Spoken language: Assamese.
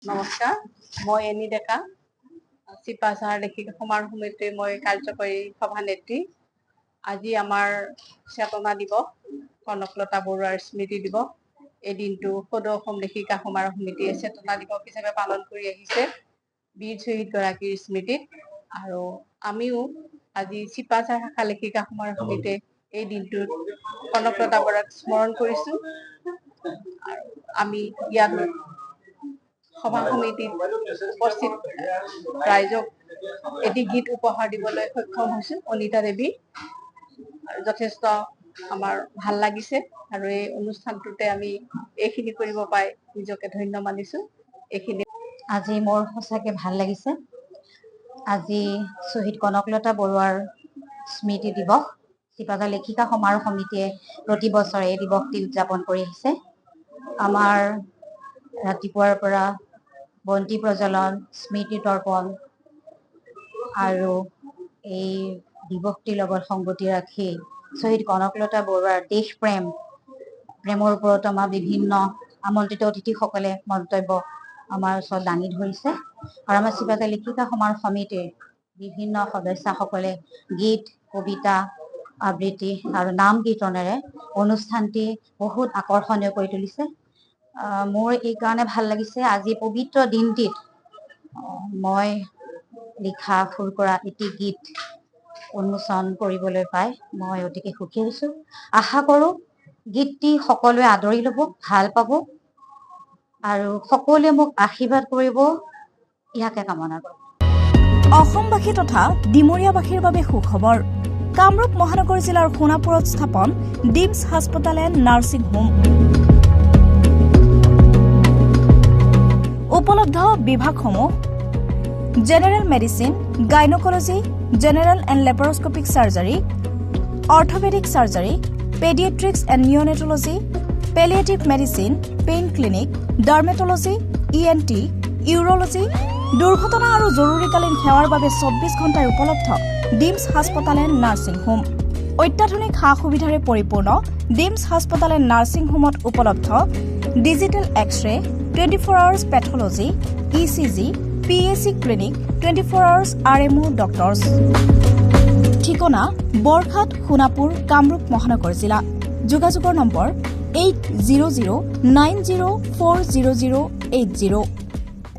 নমস্কাৰ, মই এনি ডেকা চিপাঝাৰ লেখিকা সমাৰোহ সমিতিৰ মই কাৰ্যকৰী সভানেত্ৰী। আজি আমাৰ চেতনা দিৱস, কনকলতা বৰুৱাৰ স্মৃতি দিৱস। এই দিনটো সদৌ অসম লেখিকা সমাৰোহ সমিতিয়ে চেতনা দিৱস হিচাপে পালন কৰি আহিছে বীৰ শ্বহীদগৰাকীৰ স্মৃতিত। আৰু আমিও আজি চিপাঝাৰ শাখা লেখিকা সমাৰোহ সমিতিয়ে এই দিনটোত কনকলতা বৰুৱাক স্মৰণ কৰিছো। আমি ইয়াত সভা সমিতিত উপস্থিত ৰাইজক এটি গীত উপহাৰ দিবলৈ সক্ষম হৈছো। অনিতা দেৱী, যথেষ্ট আমাৰ ভাল লাগিছে আৰু এই অনুষ্ঠানটোতে আমি এইখিনি কৰিব পাই নিজকে ধন্য মানিছো। এইখিনি আজি মোৰ সঁচাকে ভাল লাগিছে। আজি শ্বহীদ কনকলতা বৰুৱাৰ স্মৃতি দিৱস। চিপাঝাৰ লেখিকা সমাৰোহ সমিতিয়ে প্ৰতি বছৰে এই দিৱসটি উদযাপন কৰি আহিছে। আমাৰ ৰাতিপুৱাৰ পৰা বন্তি প্ৰজ্বলন, স্মৃতি তৰ্পণ আৰু এই দিৱসটিৰ লগত সংগতি ৰাখি শ্বহীদ কনকলতা বৰুৱাৰ দেশ প্ৰেমৰ ওপৰত আমাৰ বিভিন্ন আমন্ত্ৰিত অতিথিসকলে মন্তব্য আমাৰ ওচৰত দাঙি ধৰিছে। আৰু আমাৰ চিপাঝাৰ লেখিকা সমাৰোহ সমিতিৰ বিভিন্ন সদস্যসকলে গীত, কবিতা, আবৃত্তি আৰু নাম কীৰ্তনেৰে অনুষ্ঠানটি বহুত আকৰ্ষণীয় কৰি তুলিছে। মোৰ এই কাৰণে ভাল লাগিছে, আজি পবিত্ৰ দিনটিত মই লিখা সুৰ কৰা এটি গীত উন্মোচন কৰিবলৈ পাই মই অতিকে সুখী হৈছো। আশা কৰো গীতটি সকলোৱে আদৰি ল'ব, ভাল পাব আৰু সকলোৱে মোক আশীৰ্বাদ কৰিব, ইয়াকে কামনা কৰোঁ। অসমবাসী তথা ডিমৰীয়াবাসীৰ বাবে সুখবৰ। কামৰূপ মহানগৰ জিলাৰ সোণাপুৰত স্থাপন ডিমছ হাস্পতাল এণ্ড নাৰ্ছিং হোম। উপলব্ধ বিভাগসমূহ: general medicine, gynaecology, general and laparoscopic surgery, orthopaedic surgery, paediatrics and neonatology, palliative medicine, pain clinic, dermatology, ENT, urology, দুৰ্ঘটনা আৰু জৰুৰীকালীন সেৱাৰ বাবে 24 ঘণ্টাই উপলব্ধ ডিমছ হাস্পতাল এণ্ড নাৰ্ছিং হোম। অত্যাধুনিক সা সুবিধাৰে পৰিপূৰ্ণ ডিমছ হাস্পতাল এণ্ড নাৰ্ছিং হোমত উপলব্ধ digital X-ray, 24 hours pathology, ECG, PAC clinic, 24 hours RMO doctors. ঠিকনা: বৰঘাট, সোণাপুৰ, কামৰূপ মহানগৰ জিলা। যোগাযোগৰ নম্বৰ 8009040080।